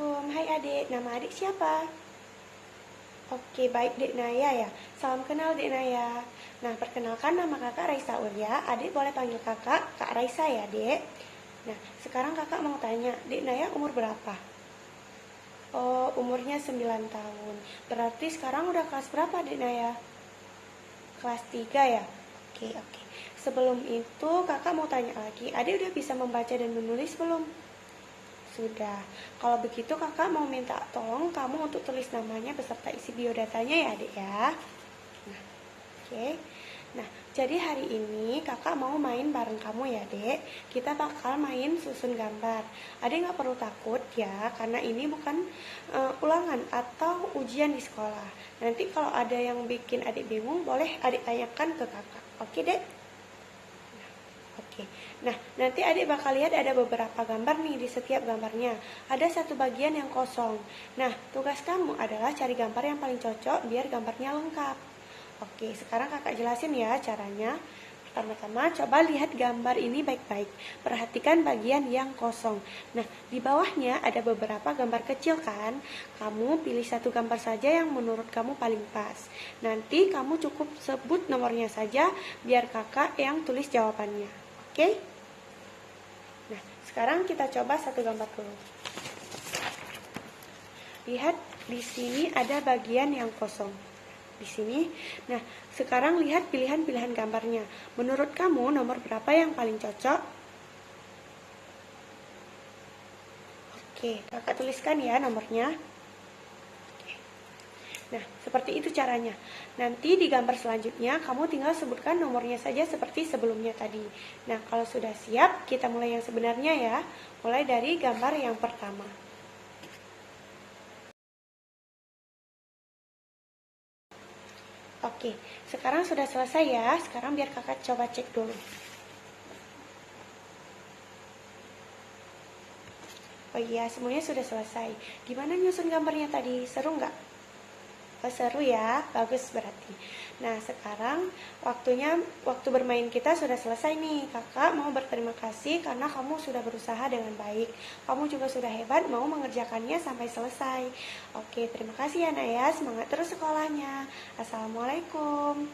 Assalamualaikum. Hai adik, nama adik siapa? Oke, baik Dek Naya ya. Salam kenal Dek Naya. Nah, perkenalkan nama kakak Raisa Ulia. Adik boleh panggil kakak Kak Raisa ya, Dek. Nah, sekarang kakak mau tanya, Dek Naya umur berapa? Oh, umurnya 9 tahun. Berarti sekarang udah kelas berapa, Dek Naya? Kelas 3 ya? Oke. Sebelum itu, kakak mau tanya lagi, adik udah bisa membaca dan menulis belum? Sudah. Kalau begitu kakak mau minta tolong kamu untuk tulis namanya beserta isi biodatanya ya adik ya. Nah, oke. Nah, jadi hari ini kakak mau main bareng kamu ya dek. Kita bakal main susun gambar. Adik nggak perlu takut ya, karena ini bukan ulangan atau ujian di sekolah. Nanti kalau ada yang bikin adik bingung, boleh adik tanyakan ke kakak. Oke dek? Oke. Nah, nanti adik bakal lihat ada beberapa gambar nih di setiap gambarnya. Ada satu bagian yang kosong. Nah, tugas kamu adalah cari gambar yang paling cocok biar gambarnya lengkap. Oke, sekarang kakak jelasin ya caranya. Pertama-tama coba lihat gambar ini baik-baik. Perhatikan bagian yang kosong. Nah, di bawahnya ada beberapa gambar kecil kan? Kamu pilih satu gambar saja yang menurut kamu paling pas. Nanti kamu cukup sebut nomornya saja biar kakak yang tulis jawabannya. Oke? Nah, sekarang kita coba satu gambar dulu. Lihat di sini ada bagian yang kosong. Di sini. Nah, sekarang lihat pilihan-pilihan gambarnya. Menurut kamu nomor berapa yang paling cocok? Oke, kakak tuliskan ya nomornya. Nah, seperti itu caranya. Nanti di gambar selanjutnya kamu tinggal sebutkan nomornya saja seperti sebelumnya tadi. Nah, kalau sudah siap, kita mulai yang sebenarnya ya. Mulai dari gambar yang pertama. Oke, sekarang sudah selesai ya. Sekarang biar kakak coba cek dulu. Oh iya, semuanya sudah selesai. Gimana nyusun gambarnya tadi? Seru nggak? Oh, seru ya, bagus berarti. Nah, sekarang waktu bermain kita sudah selesai nih. Kakak mau berterima kasih karena kamu sudah berusaha dengan baik. Kamu juga sudah hebat mau mengerjakannya sampai selesai. Oke, terima kasih ya Naya. Semangat terus sekolahnya. Assalamualaikum.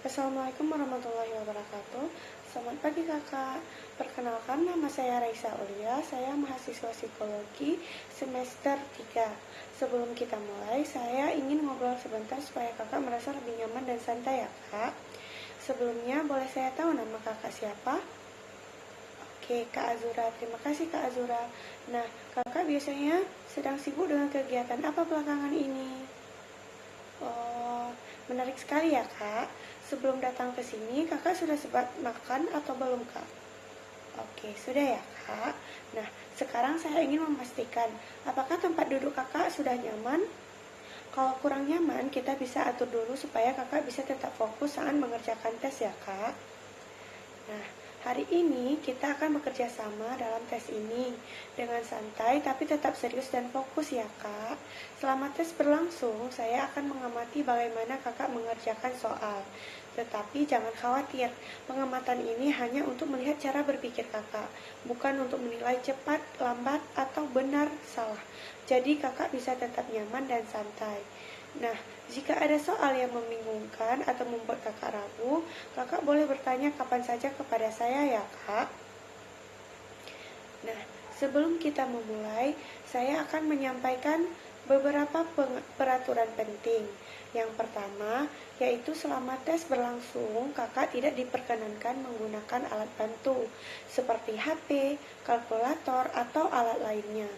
Assalamualaikum warahmatullahi wabarakatuh. Selamat pagi kakak. Perkenalkan nama saya Raisa Ulia. Saya mahasiswa psikologi semester 3. Sebelum kita mulai, saya ingin ngobrol sebentar supaya kakak merasa lebih nyaman dan santai ya kak. Sebelumnya boleh saya tahu nama kakak siapa? Oke, Kak Azura. Terima kasih Kak Azura. Nah, kakak biasanya sedang sibuk dengan kegiatan apa belakangan ini? Oh, menarik sekali ya kak. Sebelum datang ke sini, kakak sudah sempat makan atau belum kak? Oke, sudah ya kak. Nah, sekarang saya ingin memastikan, apakah tempat duduk kakak sudah nyaman? Kalau kurang nyaman, kita bisa atur dulu supaya kakak bisa tetap fokus saat mengerjakan tes ya kak. Nah, hari ini kita akan bekerja sama dalam tes ini dengan santai tapi tetap serius dan fokus ya kak. Selama tes berlangsung, saya akan mengamati bagaimana kakak mengerjakan soal. Tetapi jangan khawatir, pengamatan ini hanya untuk melihat cara berpikir kakak, bukan untuk menilai cepat, lambat, atau benar, salah. Jadi kakak bisa tetap nyaman dan santai. Nah, jika ada soal yang membingungkan atau membuat kakak ragu, kakak boleh bertanya kapan saja kepada saya ya kak. Nah, sebelum kita memulai, saya akan menyampaikan beberapa peraturan penting. Yang pertama, yaitu selama tes berlangsung, kakak tidak diperkenankan menggunakan alat bantu, seperti HP, kalkulator, atau alat lainnya.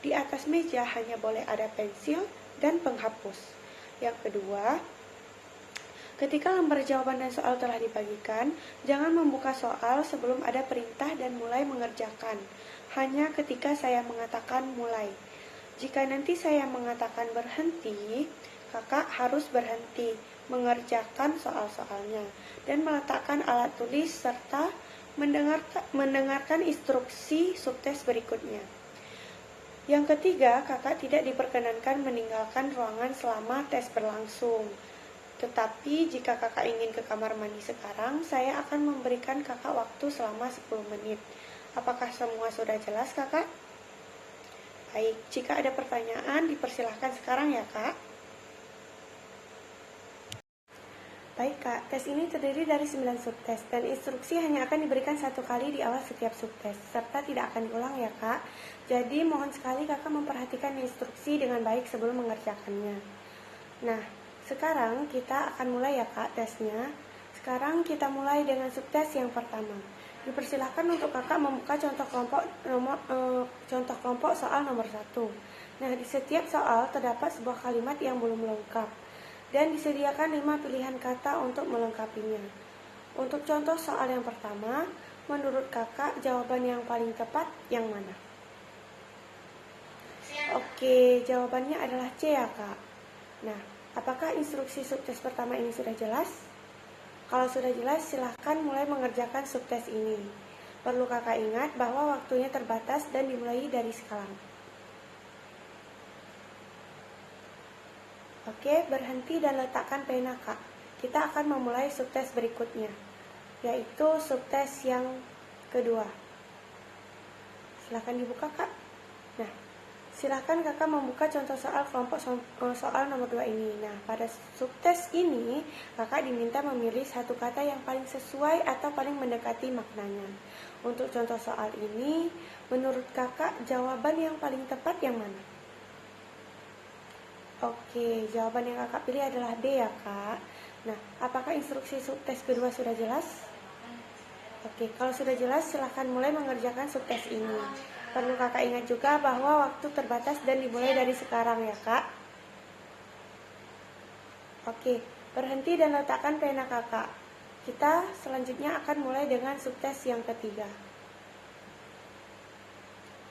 Di atas meja hanya boleh ada pensil dan penghapus. Yang kedua, ketika lembar jawaban dan soal telah dibagikan, jangan membuka soal sebelum ada perintah dan mulai mengerjakan. Hanya ketika saya mengatakan mulai. Jika nanti saya mengatakan berhenti, kakak harus berhenti mengerjakan soal-soalnya dan meletakkan alat tulis serta mendengarkan instruksi subtes berikutnya. Yang ketiga, kakak tidak diperkenankan meninggalkan ruangan selama tes berlangsung. Tetapi jika kakak ingin ke kamar mandi sekarang, saya akan memberikan kakak waktu selama 10 menit. Apakah semua sudah jelas, kakak? Baik, jika ada pertanyaan, dipersilahkan sekarang ya, kak. Baik, kak. Tes ini terdiri dari 9 subtes, dan instruksi hanya akan diberikan 1 kali di awal setiap subtes, serta tidak akan diulang ya, kak. Jadi, mohon sekali kakak memperhatikan instruksi dengan baik sebelum mengerjakannya. Nah, sekarang kita akan mulai ya, kak, tesnya. Sekarang kita mulai dengan subtes yang pertama. Dipersilahkan untuk kakak membuka contoh kelompok soal nomor 1. Nah, di setiap soal terdapat sebuah kalimat yang belum lengkap, dan disediakan 5 pilihan kata untuk melengkapinya. Untuk contoh soal yang pertama, menurut kakak jawaban yang paling tepat yang mana? Oke, jawabannya adalah C ya, kak. Nah, apakah instruksi subtes pertama ini sudah jelas? Kalau sudah jelas, silahkan mulai mengerjakan subtes ini. Perlu kakak ingat bahwa waktunya terbatas dan dimulai dari sekarang. Oke, berhenti dan letakkan pena, kak. Kita akan memulai subtes berikutnya, yaitu subtes yang kedua. Silahkan dibuka, kak. Nah, silahkan kakak membuka contoh soal kelompok soal nomor 2 ini. Nah, pada subtes ini, kakak diminta memilih satu kata yang paling sesuai atau paling mendekati maknanya. Untuk contoh soal ini, menurut kakak, jawaban yang paling tepat yang mana? Oke, jawaban yang kakak pilih adalah D ya, kak. Nah, apakah instruksi subtes kedua sudah jelas? Oke, kalau sudah jelas, silahkan mulai mengerjakan subtes ini. Perlu kakak ingat juga bahwa waktu terbatas dan dimulai dari sekarang ya, kak. Oke, berhenti dan letakkan pena kakak. Kita selanjutnya akan mulai dengan subtes yang ketiga.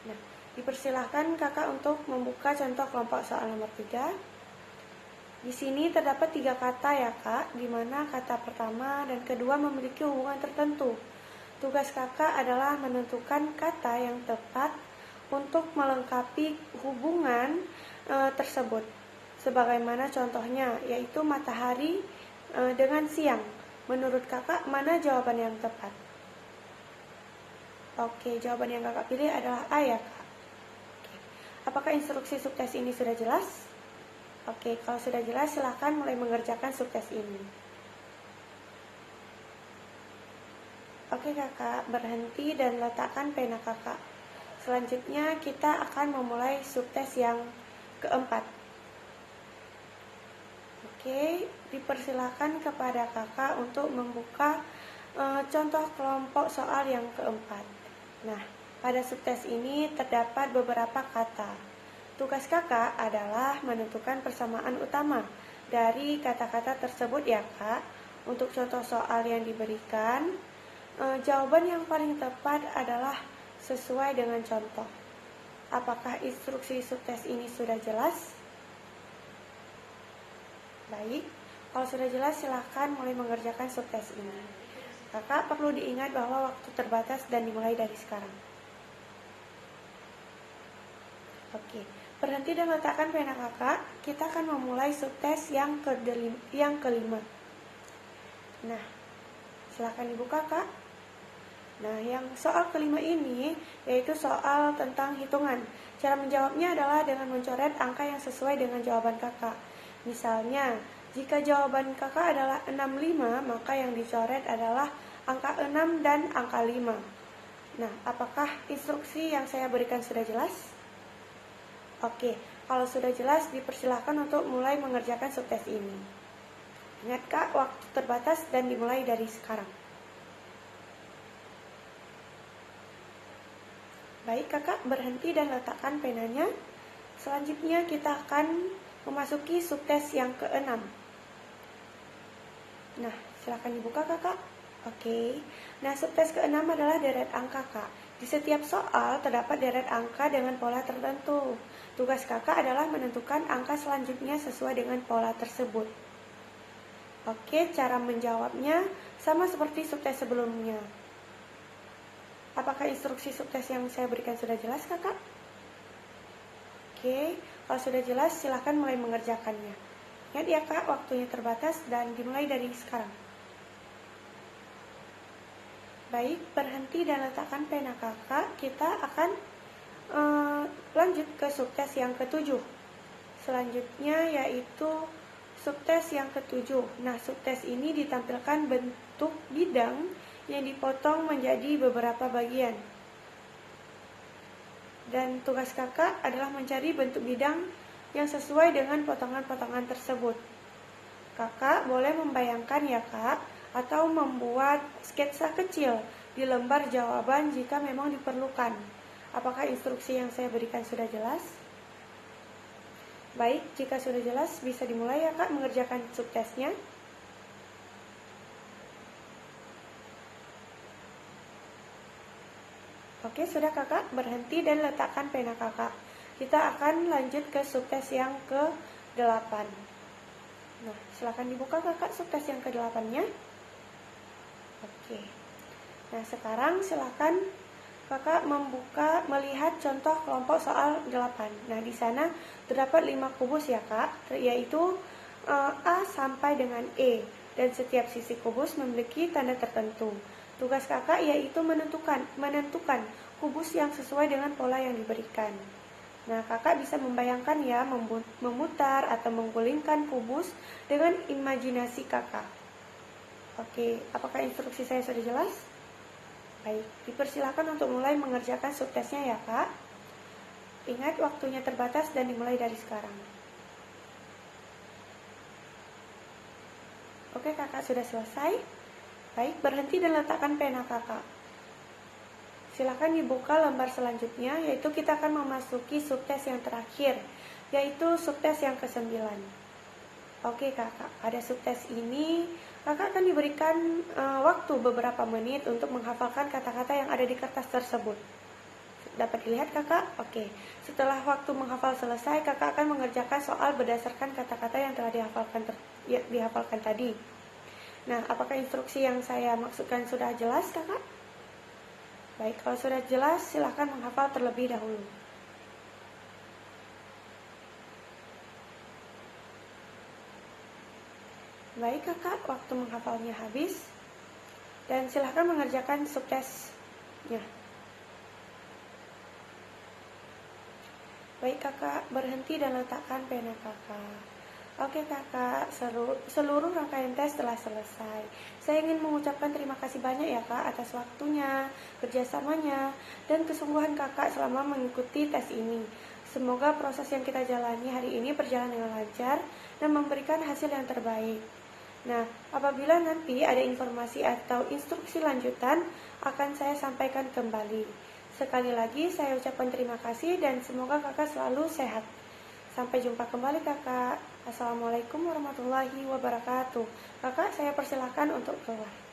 Nah, dipersilahkan kakak untuk membuka contoh kelompok soal nomor 3. Di sini terdapat 3 kata ya, kak, di mana kata pertama dan kedua memiliki hubungan tertentu. Tugas kakak adalah menentukan kata yang tepat untuk melengkapi hubungan tersebut. Sebagaimana contohnya, yaitu matahari dengan siang. Menurut kakak, mana jawaban yang tepat? Oke, jawaban yang kakak pilih adalah A ya, kak. Oke. Apakah instruksi subtes ini sudah jelas? Oke, kalau sudah jelas, silahkan mulai mengerjakan subtes ini. Oke kakak, berhenti dan letakkan pena kakak. Selanjutnya kita akan memulai subtes yang keempat. Oke, dipersilakan kepada kakak untuk membuka contoh kelompok soal yang keempat. Nah, pada subtes ini terdapat beberapa kata. Tugas kakak adalah menentukan persamaan utama dari kata-kata tersebut ya, kak. Untuk contoh soal yang diberikan, jawaban yang paling tepat adalah sesuai dengan contoh. Apakah instruksi subtes ini sudah jelas? Baik, kalau sudah jelas silahkan mulai mengerjakan subtes ini. Kakak perlu diingat bahwa waktu terbatas dan dimulai dari sekarang. Oke, berhenti dan letakkan pena kakak. Kita akan memulai subtes yang kelima. Nah, silahkan dibuka, kak. Nah, yang soal kelima ini yaitu soal tentang hitungan. Cara menjawabnya adalah dengan mencoret angka yang sesuai dengan jawaban kakak. Misalnya, jika jawaban kakak adalah 65, maka yang dicoret adalah angka 6 dan angka 5. Nah, apakah instruksi yang saya berikan sudah jelas? Oke, kalau sudah jelas, dipersilahkan untuk mulai mengerjakan subtes ini. Ingat kak, waktu terbatas dan dimulai dari sekarang. Baik kakak, berhenti dan letakkan penanya. Selanjutnya kita akan memasuki subtes yang ke-6. Nah, silakan dibuka kakak. Oke. Nah, subtes ke-6 adalah deret angka, kak. Di setiap soal terdapat deret angka dengan pola tertentu. Tugas kakak adalah menentukan angka selanjutnya sesuai dengan pola tersebut. Oke, cara menjawabnya sama seperti subtes sebelumnya. Apakah instruksi subtes yang saya berikan sudah jelas, kakak? Oke, kalau sudah jelas, silahkan mulai mengerjakannya. Ingat ya kak, waktunya terbatas dan dimulai dari sekarang. Baik, berhenti dan letakkan pena kakak. Kita akan lanjut ke subtes yang ketujuh. Selanjutnya yaitu subtes yang ketujuh. Nah, subtes ini ditampilkan bentuk bidang yang dipotong menjadi beberapa bagian. Dan tugas kakak adalah mencari bentuk bidang yang sesuai dengan potongan-potongan tersebut. Kakak boleh membayangkan ya kak, atau membuat sketsa kecil di lembar jawaban jika memang diperlukan. Apakah instruksi yang saya berikan sudah jelas? Baik, jika sudah jelas bisa dimulai ya kak mengerjakan subtesnya. Oke, sudah kakak, berhenti dan letakkan pena kakak. Kita akan lanjut ke subtes yang ke-8. Nah, silakan dibuka kakak subtes yang ke-8-nya. Oke. Nah, sekarang silakan kakak melihat contoh kelompok soal 8. Nah, di sana terdapat 5 kubus ya kak, yaitu A sampai dengan E. Dan setiap sisi kubus memiliki tanda tertentu. Tugas kakak yaitu menentukan kubus yang sesuai dengan pola yang diberikan. Nah, kakak bisa membayangkan ya, memutar atau menggulingkan kubus dengan imajinasi kakak. Oke, apakah instruksi saya sudah jelas? Baik, dipersilakan untuk mulai mengerjakan subtesnya ya kak. Ingat waktunya terbatas dan dimulai dari sekarang. Oke kakak, sudah selesai. Baik, berhenti dan letakkan pena kakak. Silakan dibuka lembar selanjutnya, yaitu kita akan memasuki subtes yang terakhir, yaitu subtes yang ke-9. Oke kakak, pada subtes ini kakak akan diberikan waktu beberapa menit untuk menghafalkan kata-kata yang ada di kertas tersebut. Dapat dilihat kakak? Oke, setelah waktu menghafal selesai, kakak akan mengerjakan soal berdasarkan kata-kata yang telah dihafalkan tadi. Nah, apakah instruksi yang saya maksudkan sudah jelas kakak? Baik, kalau sudah jelas, silakan menghafal terlebih dahulu. Baik kakak, waktu menghafalnya habis. Dan silakan mengerjakan subtesnya. Baik kakak, berhenti dan letakkan pena kakak. Oke kakak, seluruh rangkaian tes telah selesai. Saya ingin mengucapkan terima kasih banyak ya kak atas waktunya, kerjasamanya, dan kesungguhan kakak selama mengikuti tes ini. Semoga proses yang kita jalani hari ini berjalan dengan lancar dan memberikan hasil yang terbaik. Nah, apabila nanti ada informasi atau instruksi lanjutan, akan saya sampaikan kembali. Sekali lagi saya ucapkan terima kasih dan semoga kakak selalu sehat. Sampai jumpa kembali kakak. Assalamualaikum warahmatullahi wabarakatuh. Kakak, saya persilahkan untuk keluar.